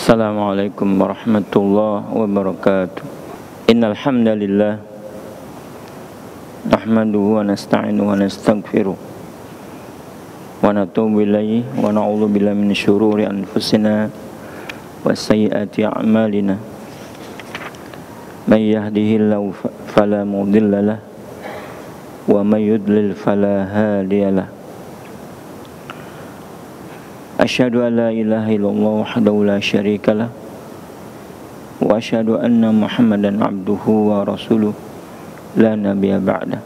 Assalamualaikum warahmatullahi wabarakatuh. Innal hamdalillah nahmaduhu wa nasta'inuhu wa nastaghfiruh wa natubu ilaihi wa na'udzu billahi min syururi anfusina wa sayyiati a'malina. May yahdihillahu fala mudhillalah wa may yudlil fala hadiyalah. Asyhadu an la ilaha illallah wahdahu la syarikalah wa asyhadu anna Muhammadan abduhu wa rasuluh la nabiyya ba'da.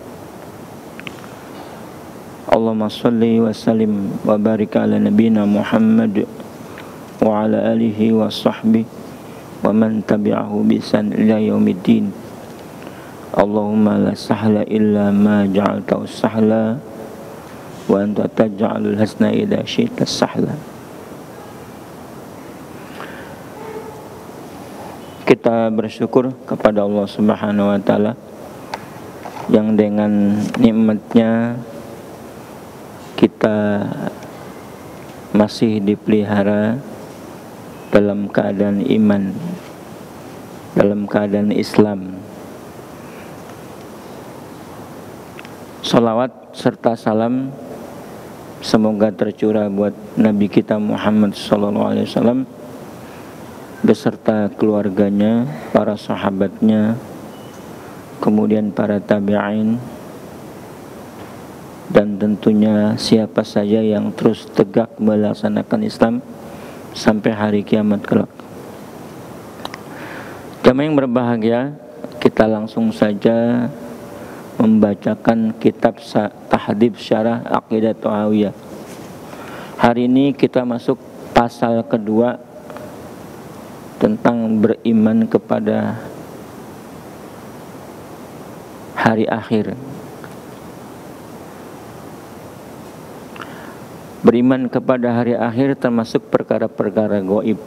Allahumma shalli wa sallim wa barik ala nabiyyina Muhammad wa ala alihi wa sahbihi wa man tabi'ahu bi ihsan ila yaumiddin. Allahumma la sahla illa ma ja'altahu sahla wa anta taj'alul hasna idza syi'ta sahla. Kita bersyukur kepada Allah Subhanahu wa taala yang dengan nikmatnya kita masih dipelihara dalam keadaan iman, dalam keadaan Islam. Salawat serta salam semoga tercurah buat Nabi kita Muhammad SAW beserta keluarganya, para sahabatnya, kemudian para tabi'in, dan tentunya siapa saja yang terus tegak melaksanakan Islam sampai hari kiamat kelak. Jamaah yang berbahagia, kita langsung saja membacakan kitab Tahdhib Syarah Aqidah Thahawiyah. Hari ini kita masuk pasal kedua tentang beriman kepada hari akhir. Beriman kepada hari akhir termasuk perkara-perkara gaib.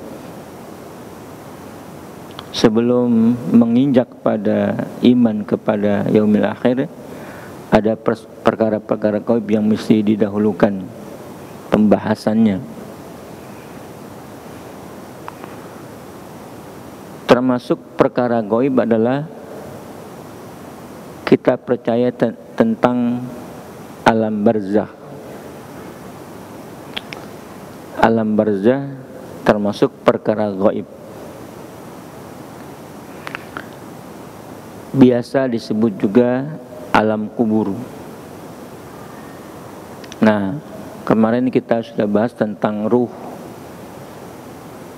Sebelum menginjak pada iman kepada yaumil akhir, ada perkara-perkara gaib yang mesti didahulukan pembahasannya. Termasuk perkara gaib adalah kita percaya tentang alam barzakh. Alam barzakh termasuk perkara gaib. Biasa disebut juga alam kubur. Nah, kemarin kita sudah bahas tentang ruh,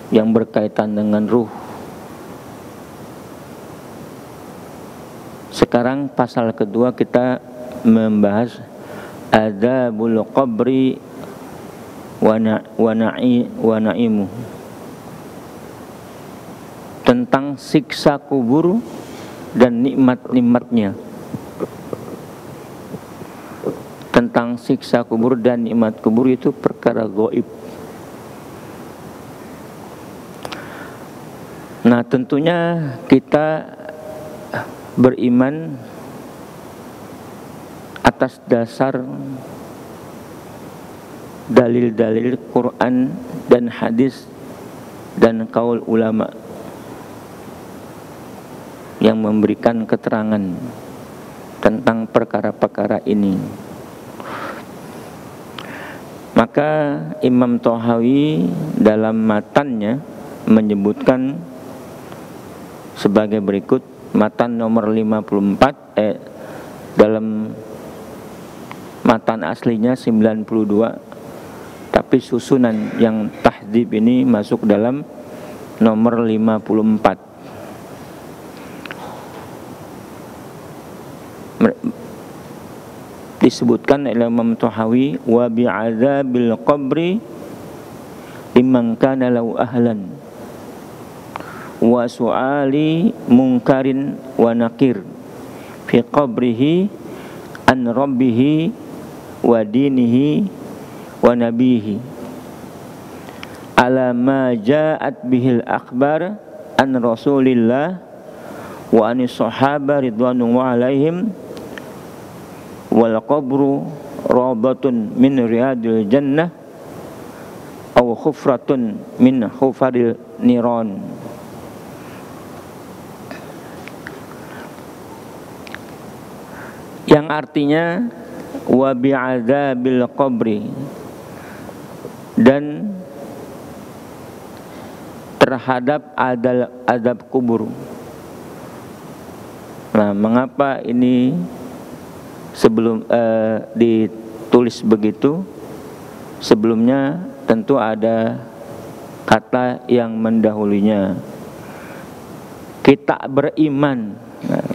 yang berkaitan dengan ruh. Sekarang pasal kedua kita membahas adzabul qabri wa na'imu, tentang siksa kubur dan nikmat-nikmatnya. Tentang siksa kubur dan nikmat kubur itu perkara gaib. Nah, tentunya kita beriman atas dasar dalil-dalil Quran dan hadis dan qaul ulama yang memberikan keterangan tentang perkara-perkara ini. Maka Imam Thahawi dalam matannya menyebutkan sebagai berikut. Matan nomor 54, dalam matan aslinya 92, tapi susunan yang tahdhib ini masuk dalam nomor 54. Disebutkan oleh Imam Thahawi, wa bi'adzabil qabri liman kana lahu ahlan wa su'ali munkarin wa nakir fi qabrihi an rabbihi wa dinihi wa nabihi ala ma ja'at bihil akhbar an rasulillah wa anis sahaba ridwanullah alaihim wal qabru rawdatun min riyadil jannah aw khufratun min khufaril niron. Yang artinya wa bi'adzabil qabri, dan terhadap adab kubur. Nah, mengapa ini sebelum ditulis begitu? Sebelumnya tentu ada kata yang mendahulunya. Kita beriman. Nah,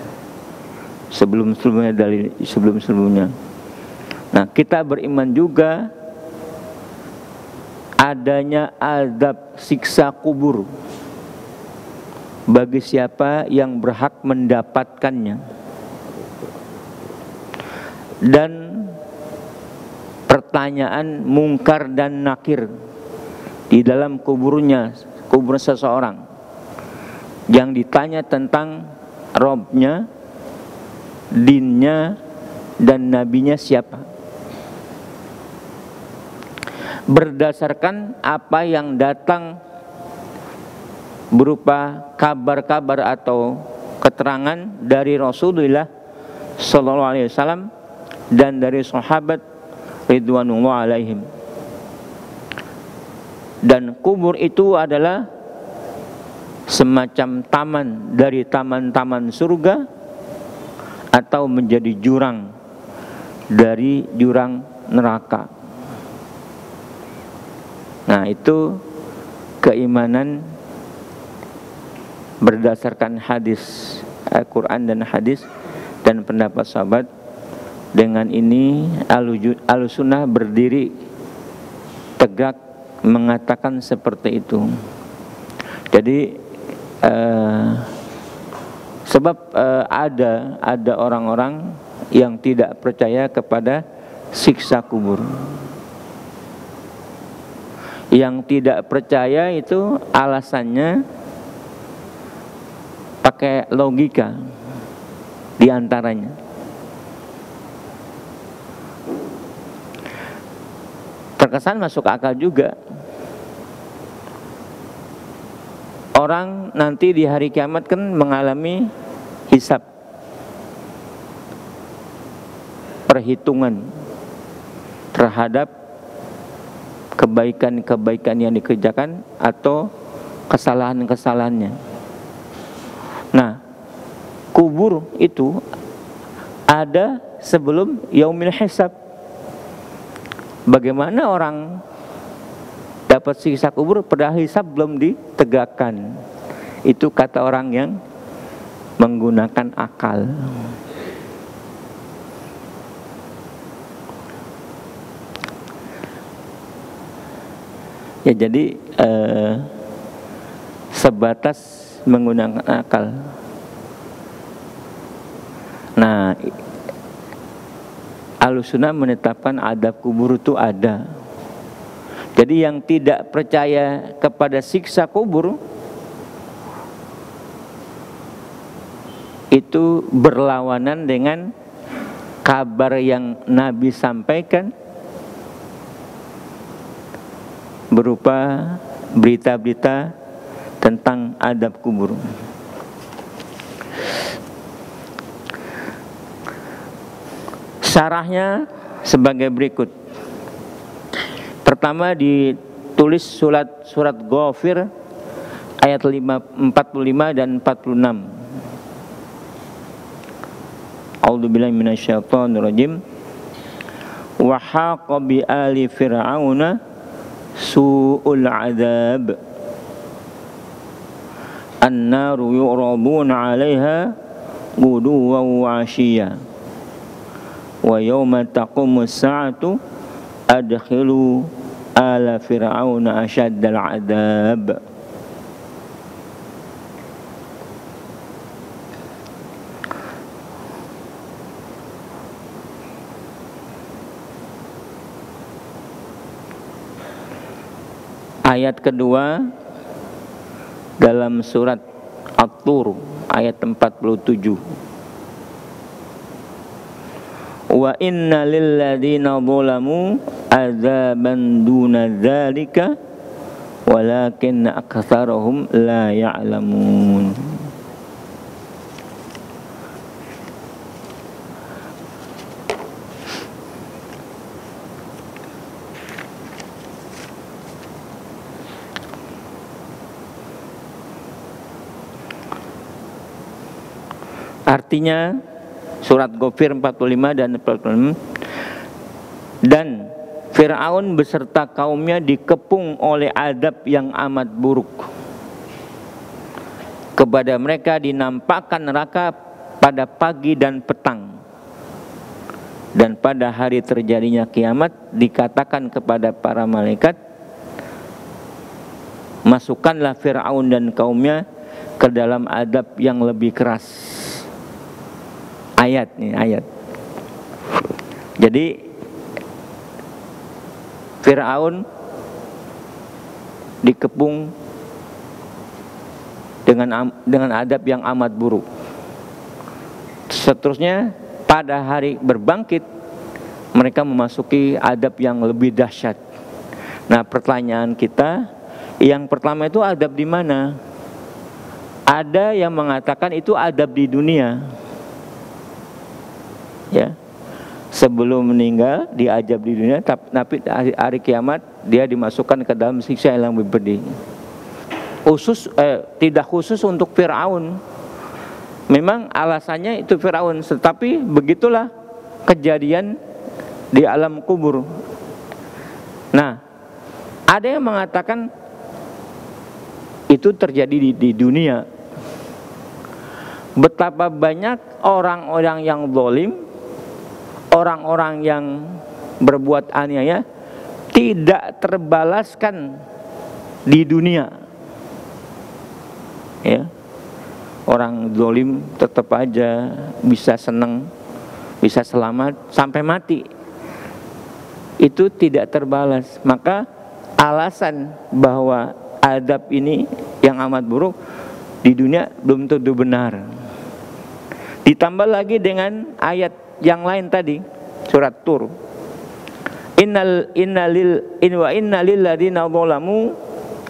sebelum-sebelumnya. Nah, kita beriman juga adanya azab siksa kubur bagi siapa yang berhak mendapatkannya, dan pertanyaan mungkar dan nakir di dalam kubur seseorang yang ditanya tentang Robnya, dinnya, dan nabinya siapa, berdasarkan apa yang datang berupa kabar-kabar atau keterangan dari Rasulullah sallallahu alaihi wasallam dan dari sahabat ridwanullah alaihim. Dan kubur itu adalah semacam taman dari taman-taman surga atau menjadi jurang dari jurang neraka. Nah, itu keimanan berdasarkan hadis Al-Quran dan hadis dan pendapat sahabat. Dengan ini Ahlussunnah berdiri tegak mengatakan seperti itu. Jadi sebab ada orang-orang yang tidak percaya kepada siksa kubur. Yang tidak percaya itu alasannya pakai logika di antaranya. Terkesan masuk akal juga. Orang nanti di hari kiamat kan mengalami hisab, perhitungan terhadap kebaikan-kebaikan yang dikerjakan atau kesalahan-kesalahannya. Nah, kubur itu ada sebelum yaumil hisab. Bagaimana orang dapat siksa kubur padahal hisab belum ditegakkan? Itu kata orang yang menggunakan akal. Ya, jadi sebatas menggunakan akal. Nah, Ahlussunnah menetapkan adab kubur itu ada. Jadi yang tidak percaya kepada siksa kubur itu berlawanan dengan kabar yang Nabi sampaikan berupa berita-berita tentang adab kubur. Syarahnya sebagai berikut. Pertama, ditulis surat Ghafir ayat 45 dan 46. A'udzubillahi minasyaitonirrajim. Wa haqa bi ali fir'auna su'ul 'adzab. An-naru yu'raduna 'alaiha ghuduwan wa 'ashiyya. Wa yawma taqumus sa'atu adkhilu ala fir'auna asyaddal 'adzab. Ayat kedua dalam surat At-Tur ayat 47. Wa inna lilladzina zalamu adzaban duna dzalika walakinna aktsarahum la ya'lamun. Artinya surat Ghafir 45 dan 46, dan Fir'aun beserta kaumnya dikepung oleh azab yang amat buruk. Kepada mereka dinampakkan neraka pada pagi dan petang, dan pada hari terjadinya kiamat dikatakan kepada para malaikat, masukkanlah Fir'aun dan kaumnya ke dalam azab yang lebih keras. Ayat nih, ayat. Jadi Fir'aun dikepung dengan adab yang amat buruk. Seterusnya pada hari berbangkit mereka memasuki adab yang lebih dahsyat. Nah, pertanyaan kita yang pertama itu adab di mana? Ada yang mengatakan itu adab di dunia. Ya, sebelum meninggal diajab di dunia, tapi hari kiamat dia dimasukkan ke dalam siksa yang lebih pedih. Tidak khusus untuk Fir'aun. Memang alasannya itu Fir'aun, tetapi begitulah kejadian di alam kubur. Nah, ada yang mengatakan itu terjadi di dunia. Betapa banyak orang-orang yang zalim, orang-orang yang berbuat aniaya tidak terbalaskan di dunia. Ya, orang zalim tetap aja bisa senang, bisa selamat sampai mati. Itu tidak terbalas. Maka alasan bahwa adab ini yang amat buruk di dunia belum tentu benar. Ditambah lagi dengan ayat yang lain tadi, surat Tur. Inna lil ladzina zalamu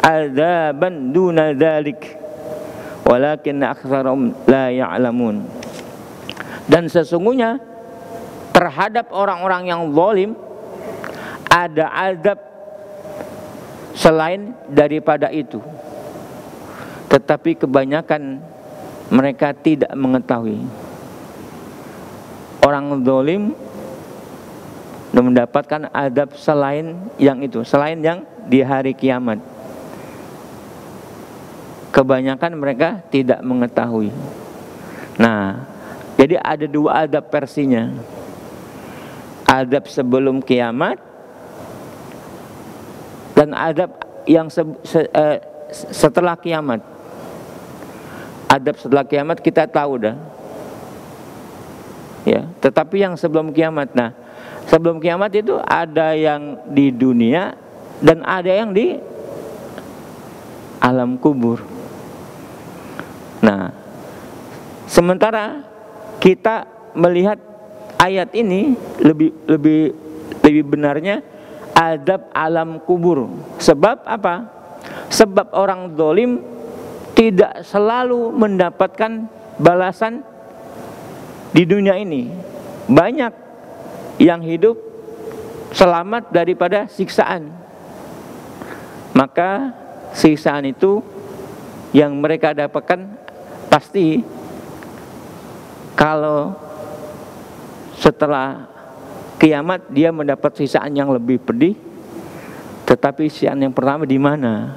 adzaban duna dzalik walakinna aktsarahum la ya'lamun. Dan sesungguhnya terhadap orang-orang yang zalim ada azab selain daripada itu, tetapi kebanyakan mereka tidak mengetahui. Orang zalim mendapatkan azab selain yang itu, selain yang di hari kiamat. Kebanyakan mereka tidak mengetahui. Nah, jadi ada dua azab versinya. Azab sebelum kiamat dan azab yang setelah kiamat. Azab setelah kiamat kita tahu dah. Ya, tetapi yang sebelum kiamat, nah, sebelum kiamat itu ada yang di dunia dan ada yang di alam kubur. Nah, sementara kita melihat ayat ini lebih benarnya azab alam kubur. Sebab apa? Sebab orang zalim tidak selalu mendapatkan balasan di dunia ini. Banyak yang hidup selamat daripada siksaan. Maka siksaan itu yang mereka dapatkan pasti kalau setelah kiamat dia mendapat siksaan yang lebih pedih. Tetapi siksaan yang pertama di mana?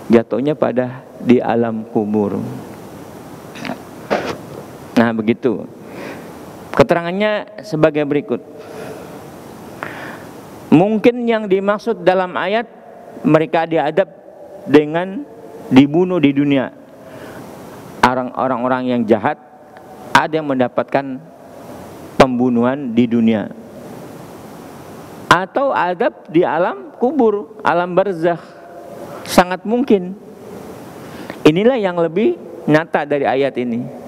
Jatuhnya pada di alam kubur. Nah, begitu. Keterangannya sebagai berikut. Mungkin yang dimaksud dalam ayat mereka diadab dengan dibunuh di dunia. Orang-orang yang jahat ada yang mendapatkan pembunuhan di dunia. Atau adab di alam kubur, alam barzakh. Sangat mungkin. Inilah yang lebih nyata dari ayat ini.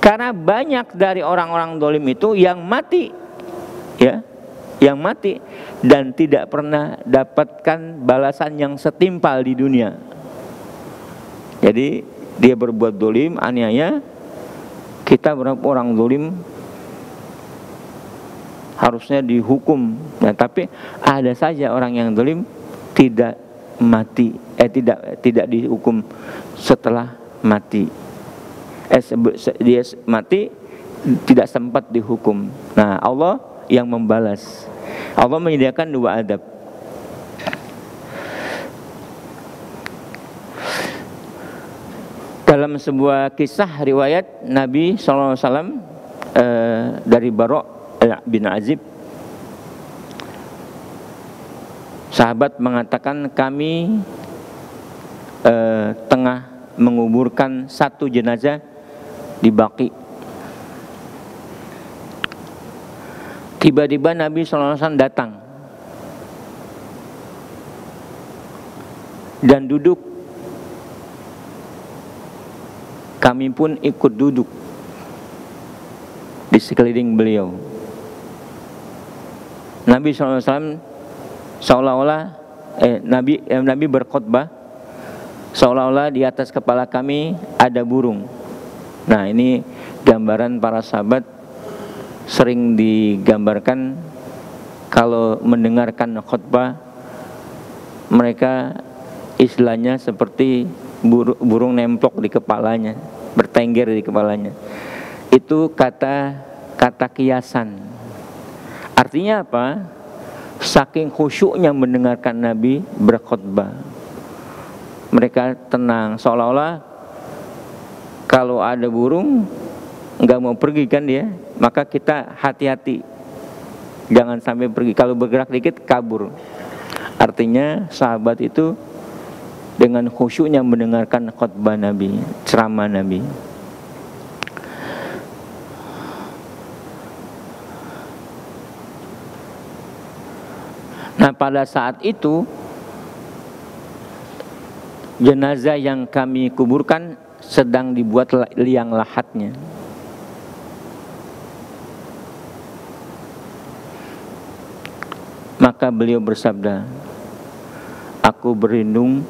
Karena banyak dari orang-orang zalim itu yang mati, ya, yang mati dan tidak pernah dapatkan balasan yang setimpal di dunia. Jadi dia berbuat zalim, aniaya, kita orang zalim harusnya dihukum. Nah, tapi ada saja orang yang zalim tidak mati, tidak dihukum setelah mati. Dia mati tidak sempat dihukum. Nah, Allah yang membalas. Allah menyediakan dua adab. Dalam sebuah kisah riwayat Nabi SAW dari Bara' bin Azib, sahabat mengatakan kami tengah menguburkan satu jenazah di Baqi. Tiba-tiba Nabi SAW datang dan duduk. Kami pun ikut duduk di sekeliling beliau. Nabi SAW seolah-olah Nabi berkhutbah seolah-olah di atas kepala kami ada burung. Nah, ini gambaran para sahabat sering digambarkan kalau mendengarkan khutbah mereka istilahnya seperti burung nemplok di kepalanya, bertengger di kepalanya. Itu kata kiasan. Artinya apa? Saking khusyuknya mendengarkan Nabi berkhutbah, mereka tenang, seolah-olah kalau ada burung nggak mau pergi kan dia, maka kita hati-hati, jangan sampai pergi. Kalau bergerak dikit kabur. Artinya sahabat itu dengan khusyuknya mendengarkan khutbah Nabi, ceramah Nabi. Nah, pada saat itu jenazah yang kami kuburkan sedang dibuat liang lahatnya. Maka beliau bersabda, aku berlindung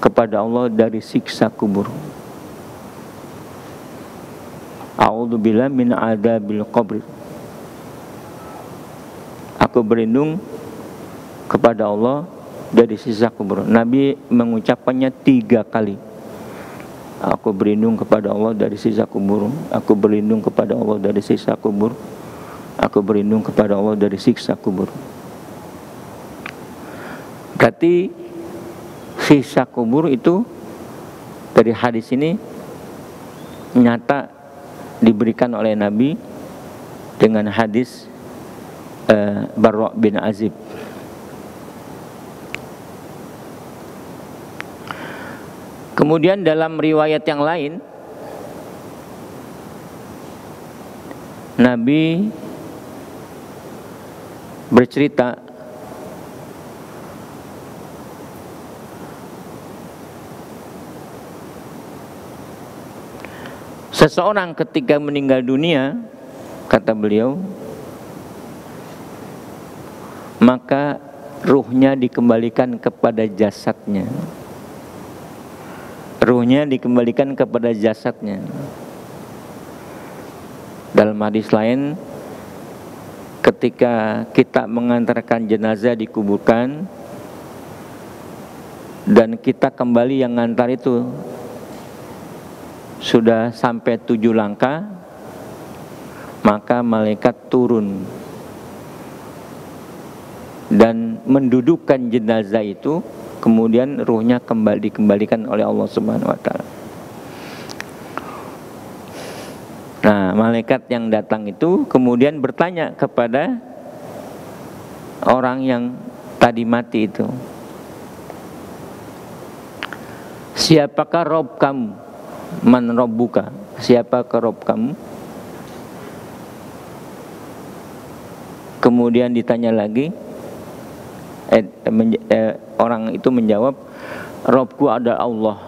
kepada Allah dari siksa kubur. A'udzubillahi min adzabil qabr. Aku berlindung kepada Allah dari siksa kubur. Nabi mengucapkannya 3 kali. Aku berlindung kepada Allah dari siksa kubur. Aku berlindung kepada Allah dari siksa kubur. Aku berlindung kepada Allah dari siksa kubur. Berarti siksa kubur itu dari hadis ini nyata diberikan oleh Nabi dengan hadis Bara' bin Azib. Kemudian dalam riwayat yang lain Nabi bercerita seseorang ketika meninggal dunia, kata beliau, maka ruhnya dikembalikan kepada jasadnya. Ruhnya dikembalikan kepada jasadnya. Dalam hadis lain, ketika kita mengantarkan jenazah dikuburkan dan kita kembali yang ngantar itu sudah sampai 7 langkah, maka malaikat turun dan mendudukkan jenazah itu, kemudian ruhnya dikembalikan oleh Allah Subhanahu wa taala. Nah, malaikat yang datang itu kemudian bertanya kepada orang yang tadi mati itu, siapakah Rob kamu? Man Rabbuka? Siapakah Rob kamu? Kemudian ditanya lagi, orang itu menjawab, Robku adalah Allah.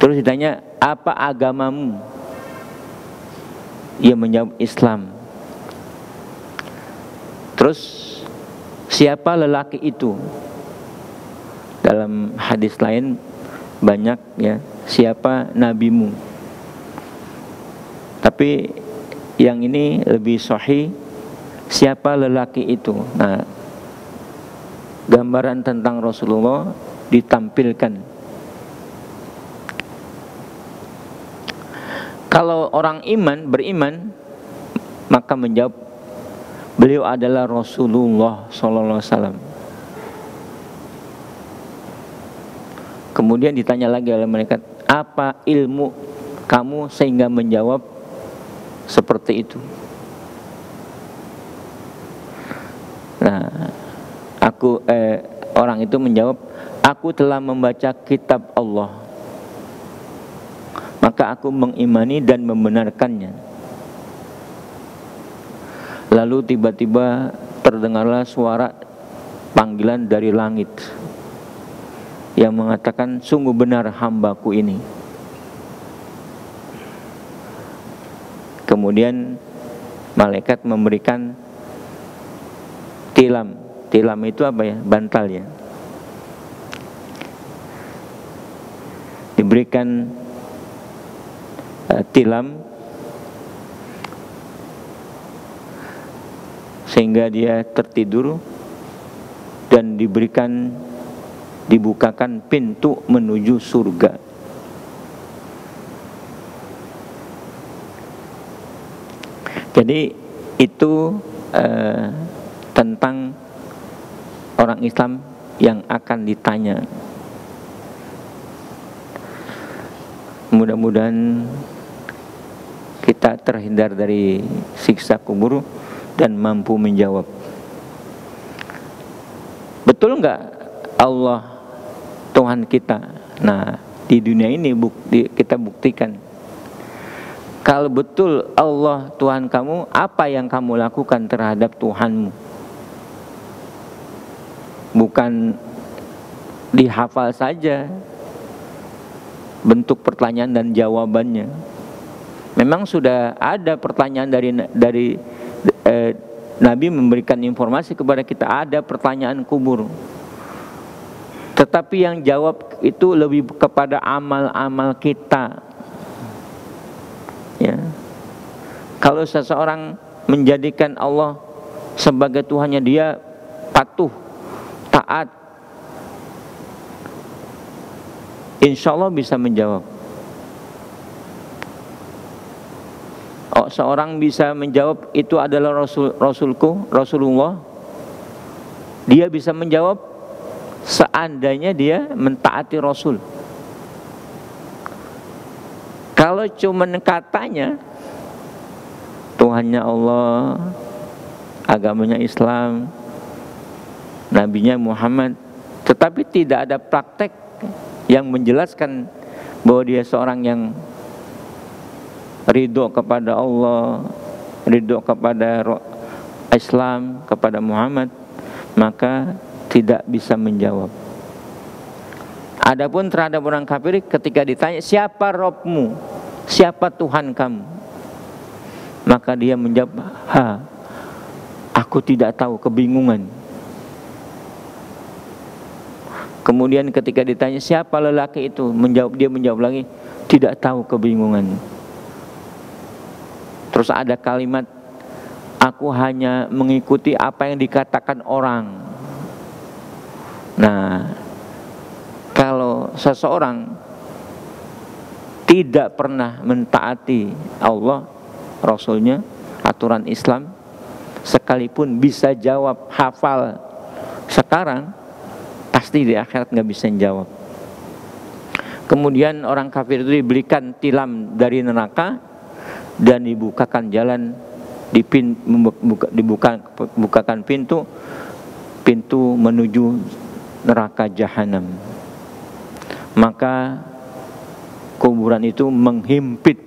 Terus ditanya, apa agamamu? Ia menjawab Islam. Terus siapa lelaki itu? Dalam hadis lain banyak ya, siapa nabimu. Tapi yang ini lebih sahih, siapa lelaki itu. Nah, gambaran tentang Rasulullah ditampilkan. Kalau orang beriman, maka menjawab beliau adalah Rasulullah sallallahu alaihi wasallam. Kemudian ditanya lagi oleh malaikat, apa ilmu kamu sehingga menjawab seperti itu? Nah, orang itu menjawab, aku telah membaca kitab Allah, maka aku mengimani dan membenarkannya. Lalu tiba-tiba terdengarlah suara panggilan dari langit yang mengatakan, sungguh benar hambaku ini. Kemudian malaikat memberikan tilam. Tilam itu apa ya? Bantal ya. Diberikan tilam sehingga dia tertidur dan dibukakan pintu menuju surga. Jadi itu tentang orang Islam yang akan ditanya. Mudah-mudahan kita terhindar dari siksa kubur dan mampu menjawab. Betul enggak Allah Tuhan kita? Nah, di dunia ini kita buktikan. Kalau betul Allah Tuhan kamu, apa yang kamu lakukan terhadap Tuhanmu? Bukan dihafal saja bentuk pertanyaan dan jawabannya. Memang sudah ada pertanyaan dari Nabi memberikan informasi kepada kita, ada pertanyaan kubur. Tetapi yang jawab itu lebih kepada amal-amal kita. Ya. Kalau seseorang menjadikan Allah sebagai Tuhannya, dia patuh, taat, insya Allah bisa menjawab. Seorang bisa menjawab itu adalah Rasulullah. Dia bisa menjawab seandainya dia mentaati Rasul. Kalau cuma katanya Tuhannya Allah, agamanya Islam, nabinya Muhammad, tetapi tidak ada praktek yang menjelaskan bahwa dia seorang yang ridho kepada Allah, ridho kepada Islam, kepada Muhammad, maka tidak bisa menjawab. Adapun terhadap orang kafir, ketika ditanya siapa Robmu, siapa Tuhan kamu, maka dia menjawab, aku tidak tahu, kebingungan. Kemudian ketika ditanya siapa lelaki itu, dia menjawab lagi, tidak tahu, kebingungan. Terus ada kalimat, aku hanya mengikuti apa yang dikatakan orang. Nah, kalau seseorang tidak pernah mentaati Allah, Rasulnya, aturan Islam, sekalipun bisa jawab hafal sekarang, pasti di akhirat nggak bisa jawab. Kemudian orang kafir itu diberikan tilam dari neraka dan dibukakan jalan, dibukakan pintu menuju neraka jahanam. Maka kuburan itu menghimpit.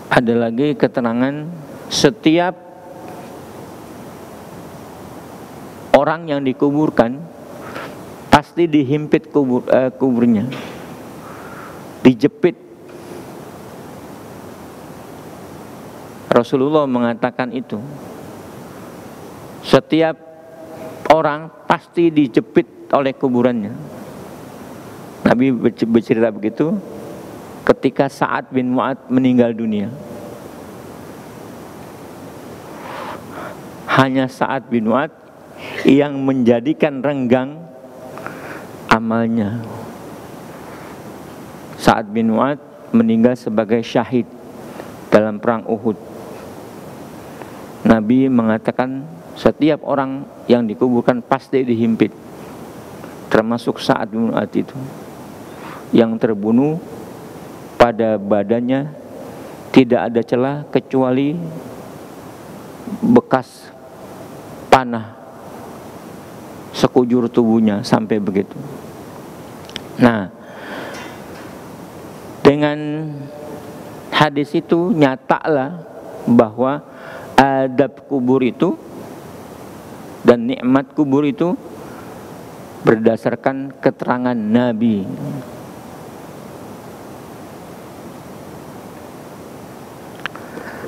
Ada lagi keterangan, setiap orang yang dikuburkan pasti dihimpit kuburnya, dijepit. Rasulullah mengatakan itu. Setiap orang pasti dijepit oleh kuburannya. Nabi bercerita begitu ketika Sa'ad bin Mu'adz meninggal dunia. Hanya Sa'ad bin Mu'adz yang menjadikan renggang amalnya. Sa'ad bin Mu'adz meninggal sebagai syahid dalam perang Uhud. Nabi mengatakan setiap orang yang dikuburkan pasti dihimpit, termasuk Sa'ad bin Mu'adz itu, yang terbunuh pada badannya tidak ada celah kecuali bekas panah sekujur tubuhnya, sampai begitu. Nah, dengan hadis itu nyatalah bahwa adab kubur itu dan nikmat kubur itu berdasarkan keterangan Nabi.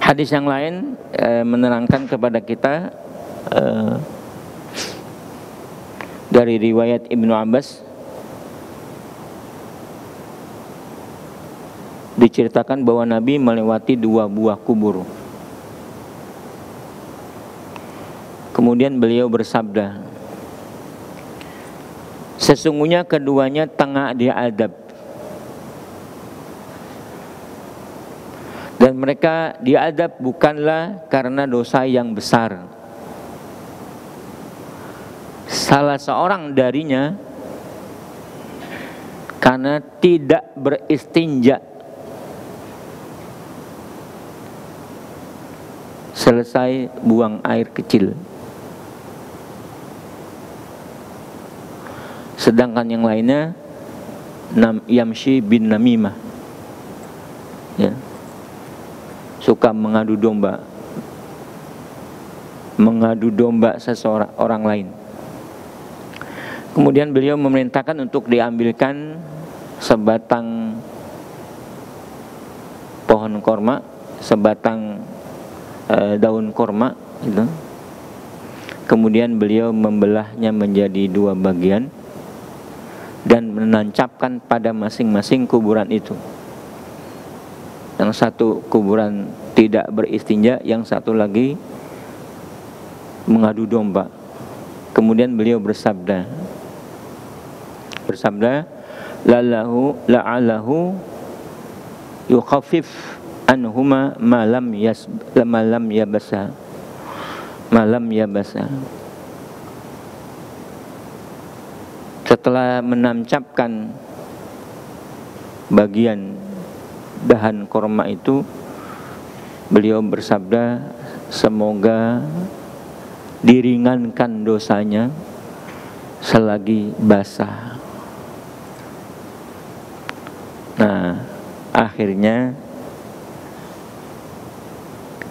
Hadis yang lain menerangkan kepada kita dari riwayat Ibnu Abbas, diceritakan bahwa Nabi melewati 2 buah kubur. Kemudian beliau bersabda, sesungguhnya keduanya tengah diadab, dan mereka diadab bukanlah karena dosa yang besar. Salah seorang darinya karena tidak beristinja selesai buang air kecil, sedangkan yang lainnya yamshi bin namimah, ya, suka mengadu domba seseorang orang lain. Kemudian beliau memerintahkan untuk diambilkan sebatang pohon korma, sebatang daun korma gitu. Kemudian beliau membelahnya menjadi 2 bagian dan menancapkan pada masing-masing kuburan itu. Yang satu kuburan tidak beristinja, yang satu lagi mengadu domba. Kemudian beliau bersabda, la'allahu yukhaffif anhuma malam yabasa. Setelah menancapkan bagian dahan korma itu, beliau bersabda, semoga diringankan dosanya selagi basah. Nah, akhirnya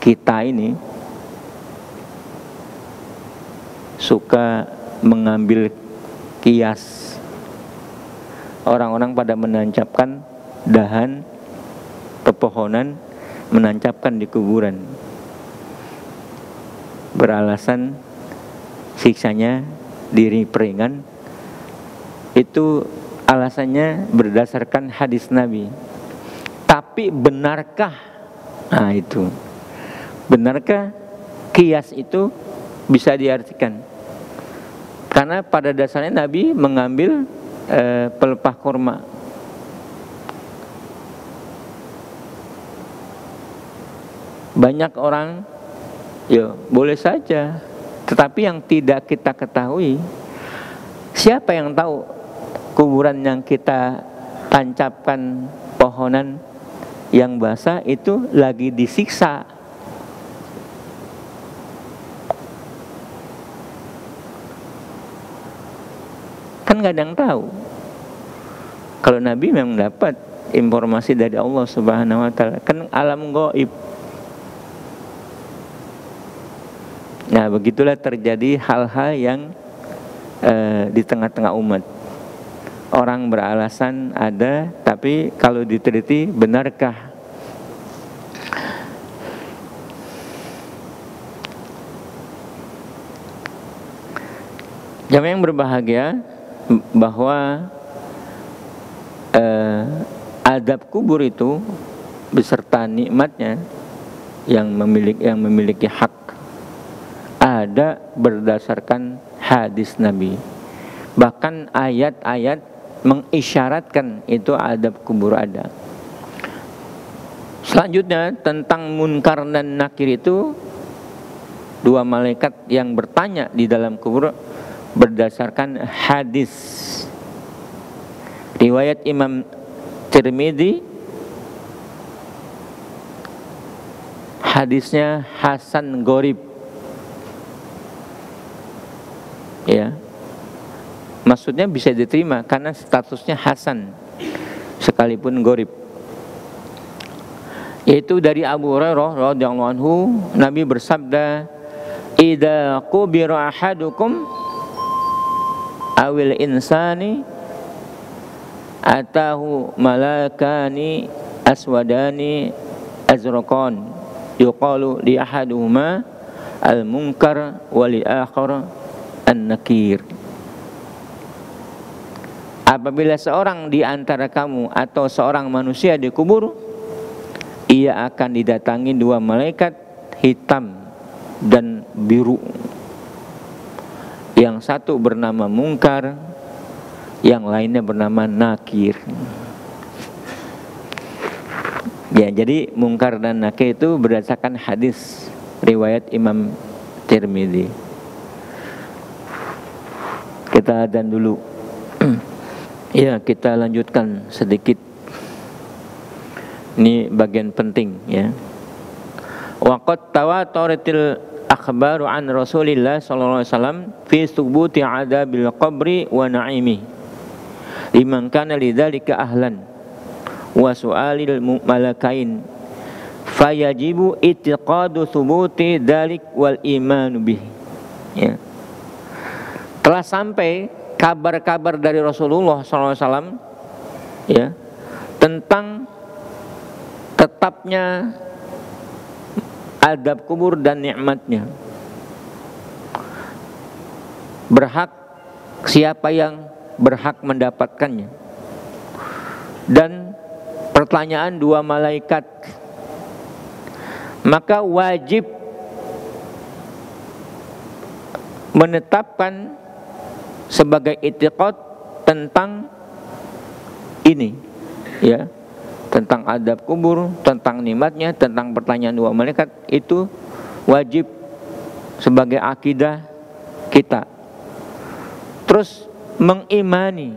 kita ini suka mengambil kias. Orang-orang pada menancapkan dahan pepohonan, menancapkan di kuburan, beralasan siksanya diri peringan. Itu alasannya berdasarkan hadis Nabi. Tapi benarkah? Nah itu, benarkah kias itu bisa diartikan? Karena pada dasarnya Nabi mengambil pelepah kurma. Banyak orang, ya boleh saja. Tetapi yang tidak kita ketahui, siapa yang tahu kuburan yang kita tancapkan pohonan yang basah itu lagi disiksa. Kan nggak ada yang tahu. Kalau Nabi memang dapat informasi dari Allah Subhanahu Wa Taala, kan alam gaib. Nah begitulah terjadi hal-hal yang di tengah-tengah umat. orang beralasan ada, tapi kalau diteliti benarkah? Jamaah yang berbahagia, bahwa adab kubur itu beserta nikmatnya yang memiliki hak ada berdasarkan hadis Nabi. Bahkan ayat-ayat mengisyaratkan itu adab kubur ada. Selanjutnya tentang munkar dan nakir itu, dua malaikat yang bertanya di dalam kubur berdasarkan hadis riwayat Imam Tirmidzi, hadisnya hasan gharib, ya, maksudnya bisa diterima karena statusnya hasan sekalipun gharib, yaitu dari Abu Hurairah radhiyallahu anhu, Nabi bersabda, "Idza qubira ahadukum awil insani atahu malakani aswadani azraqan yuqalu li ahaduhuma al-munkar wa li akhar an-nakir." Apabila seorang di antara kamu atau seorang manusia dikubur, ia akan didatangi dua malaikat hitam dan biru. Yang satu bernama Munkar, yang lainnya bernama Nakir. Ya, jadi Munkar dan Nakir itu berdasarkan hadis riwayat Imam Tirmidzi. Kita adzan dulu. Ya, kita lanjutkan sedikit. Ini bagian penting, ya. Waqad tawataratil akhbaru an Rasulillah sallallahu alaihi wasallam fi thubuti adabil qabri wa na'imi liman kana lidzalika ahlan wa su'alil malakain fayajibu i'tiqadu thubuti dzalik wal iman bih. Ya. Telah sampai kabar-kabar dari Rasulullah sallallahu alaihi wasallam, ya, tentang tetapnya adab kubur dan nikmatnya. Berhak siapa yang berhak mendapatkannya. Dan pertanyaan dua malaikat. Maka wajib menetapkan sebagai i'tiqad tentang ini, ya. Tentang adab kubur, tentang nikmatnya, tentang pertanyaan dua malaikat, itu wajib sebagai akidah kita. Terus mengimani.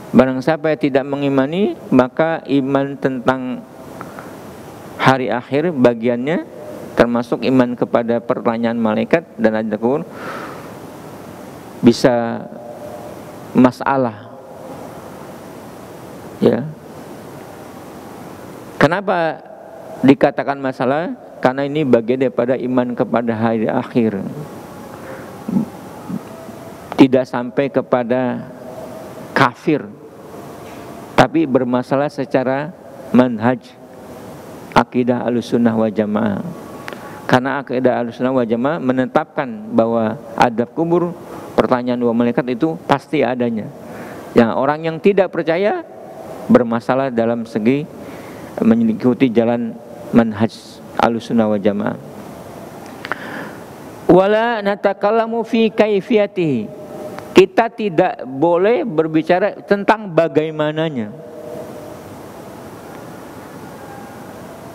Barang siapa yang tidak mengimani, maka iman tentang hari akhir bagiannya, termasuk iman kepada pertanyaan malaikat dan adab kubur, bisa masalah. Ya. Kenapa dikatakan masalah? Karena ini bagian daripada iman kepada hari akhir. Tidak sampai kepada kafir, tapi bermasalah secara manhaj akidah Ahlussunnah wal Jamaah. Karena akidah Ahlussunnah wal Jamaah menetapkan bahwa adab kubur, pertanyaan dua malaikat itu pasti adanya. Yang orang yang tidak percaya bermasalah dalam segi mengikuti jalan manhaj Ahlussunnah wal Jamaah. Wala natakallamu fi kaifiyatihi. Kita tidak boleh berbicara tentang bagaimananya.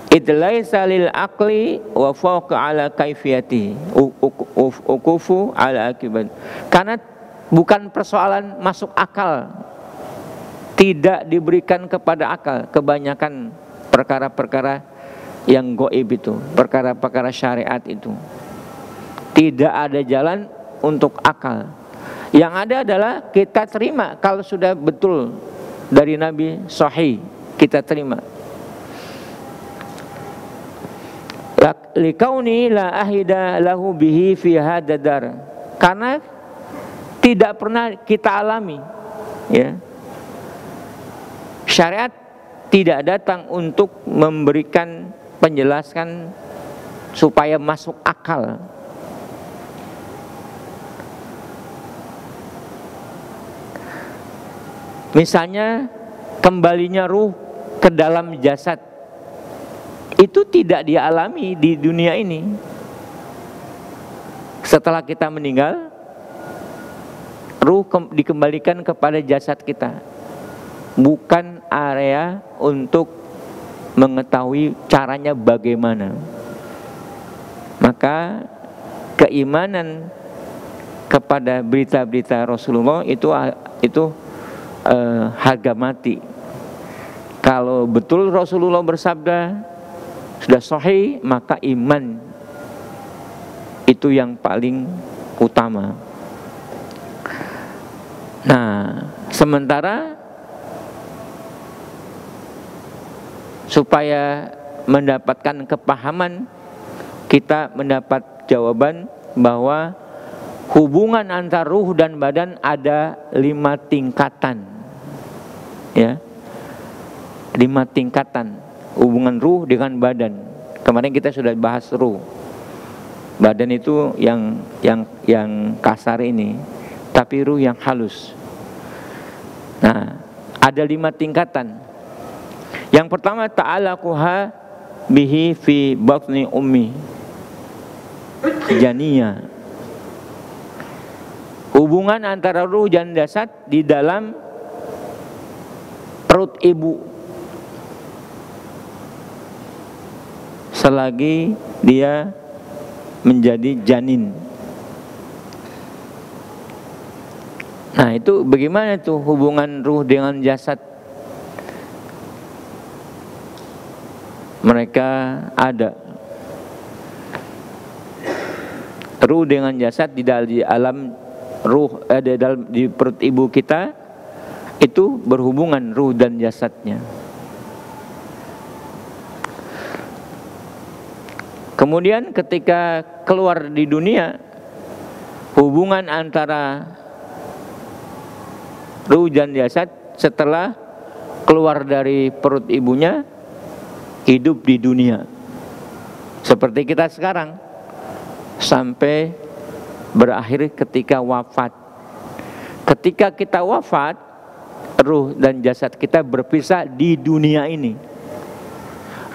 Idlaisa lil aqli wa fawqa ala kaifiyatihi ukufu ala akibat. Karena bukan persoalan masuk akal, tidak diberikan kepada akal. Kebanyakan perkara-perkara yang gaib itu, perkara-perkara syariat itu, tidak ada jalan untuk akal. Yang ada adalah kita terima kalau sudah betul dari Nabi sahih, kita terima. Likauni la ahida lahu bihi fi hadadar. Karena tidak pernah kita alami, ya. Syariat tidak datang untuk memberikan penjelasan supaya masuk akal. Misalnya kembalinya ruh ke dalam jasad, itu tidak dialami di dunia ini. Setelah kita meninggal, ruh dikembalikan kepada jasad kita. Bukan area untuk mengetahui caranya bagaimana. Maka keimanan kepada berita-berita Rasulullah itu harga mati. Kalau betul Rasulullah bersabda sudah sahih, maka iman itu yang paling utama. Nah, sementara supaya mendapatkan kepahaman, kita mendapat jawaban bahwa hubungan antara ruh dan badan ada 5 tingkatan. Ya, 5 tingkatan hubungan ruh dengan badan. Kemarin kita sudah bahas ruh. Badan itu yang kasar ini, tapi ruh yang halus. Nah, ada 5 tingkatan. Yang pertama, ta'alaquha bihi fi batni ummi janiyah. Hubungan antara ruh dan jasad di dalam perut ibu selagi dia menjadi janin. Nah, itu bagaimana tuh hubungan ruh dengan jasad? Mereka ada ruh dengan jasad di alam ruh, di perut ibu kita. Itu berhubungan ruh dan jasadnya. Kemudian ketika keluar di dunia, hubungan antara ruh dan jasad setelah keluar dari perut ibunya, hidup di dunia seperti kita sekarang sampai berakhir ketika wafat. Ketika kita wafat, ruh dan jasad kita berpisah di dunia ini.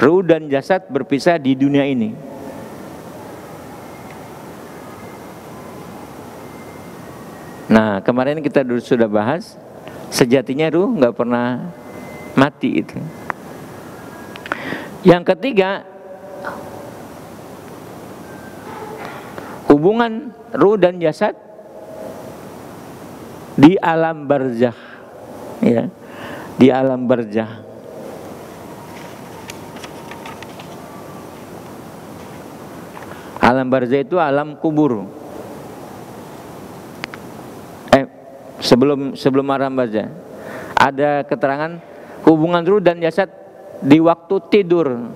Ruh dan jasad berpisah di dunia ini. Nah, kemarin kita sudah bahas, sejatinya ruh nggak pernah mati itu. Yang ketiga, hubungan ruh dan jasad di alam barzakh, ya, di alam barzakh. Alam barzakh itu alam kubur. Sebelum alam barzakh ada keterangan hubungan ruh dan jasad di waktu tidur.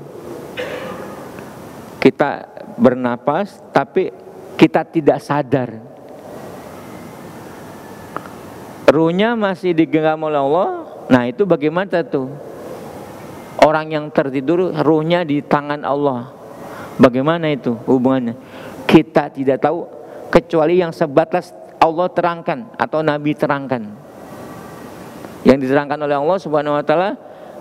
Kita bernapas tapi kita tidak sadar. Ruhnya masih digenggam oleh Allah. Nah, itu bagaimana tuh? Orang yang tertidur ruhnya di tangan Allah. Bagaimana itu hubungannya? Kita tidak tahu kecuali yang sebatas Allah terangkan atau Nabi terangkan. Yang diterangkan oleh Allah Subhanahu wa taala,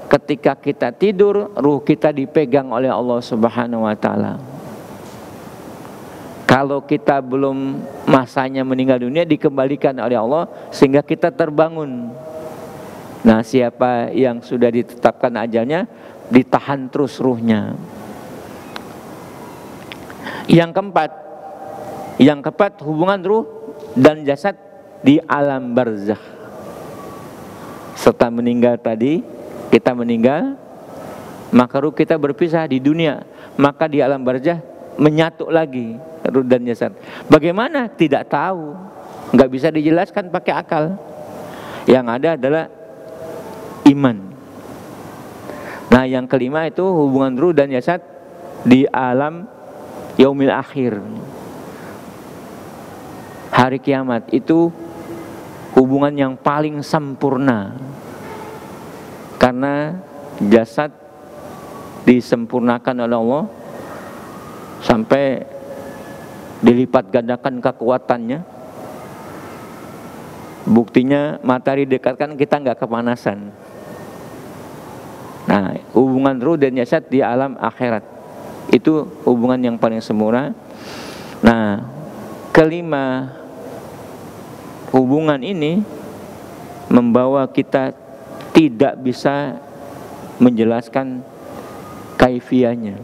ketika kita tidur, ruh kita dipegang oleh Allah Subhanahu wa taala. Kalau kita belum masanya meninggal dunia, dikembalikan oleh Allah sehingga kita terbangun. Nah, siapa yang sudah ditetapkan ajalnya, ditahan terus ruhnya. Yang keempat, hubungan ruh dan jasad di alam barzakh. Setelah meninggal tadi, kita meninggal, maka ruh kita berpisah di dunia, maka di alam barzakh menyatu lagi ruh dan jasad. Bagaimana? Tidak tahu, nggak bisa dijelaskan pakai akal. Yang ada adalah iman. Nah, yang kelima itu hubungan ruh dan jasad di alam yaumil akhir, hari kiamat. Itu hubungan yang paling sempurna. Karena jasad disempurnakan oleh Allah sampai dilipat gandakan kekuatannya. Buktinya matahari dekatkan kita nggak kepanasan. Nah, hubungan ruh dan jasad di alam akhirat itu hubungan yang paling sempurna. Nah, kelima hubungan ini membawa kita tidak bisa menjelaskan kaifiahnya.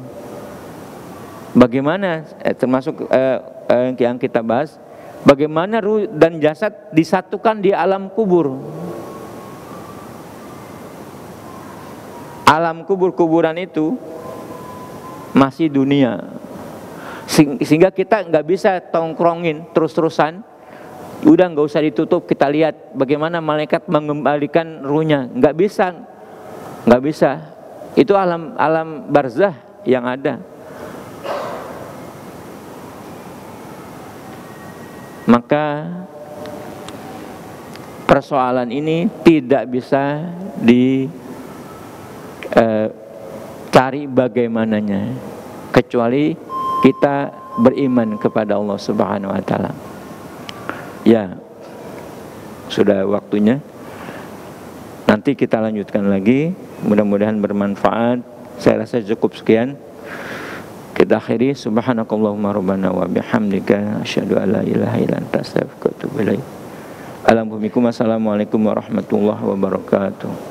Bagaimana termasuk yang kita bahas, bagaimana ruh dan jasad disatukan di alam kubur. Alam kuburan itu masih dunia, sehingga kita nggak bisa tongkrongin terus-terusan. Udah nggak usah ditutup, kita lihat bagaimana malaikat mengembalikan ruhnya. Nggak bisa. Itu alam barzah yang ada. Maka persoalan ini tidak bisa cari bagaimananya kecuali kita beriman kepada Allah Subhanahu wa taala. Ya, sudah waktunya. Nanti kita lanjutkan lagi. Mudah-mudahan bermanfaat. Saya rasa cukup sekian. Kita akhiri. Subhanakallahumma rabbana wa bihamdika asyhadu an la ilaha illa anta astaghfiruka wa atubu ilaik. Assalamualaikum warahmatullahi wabarakatuh.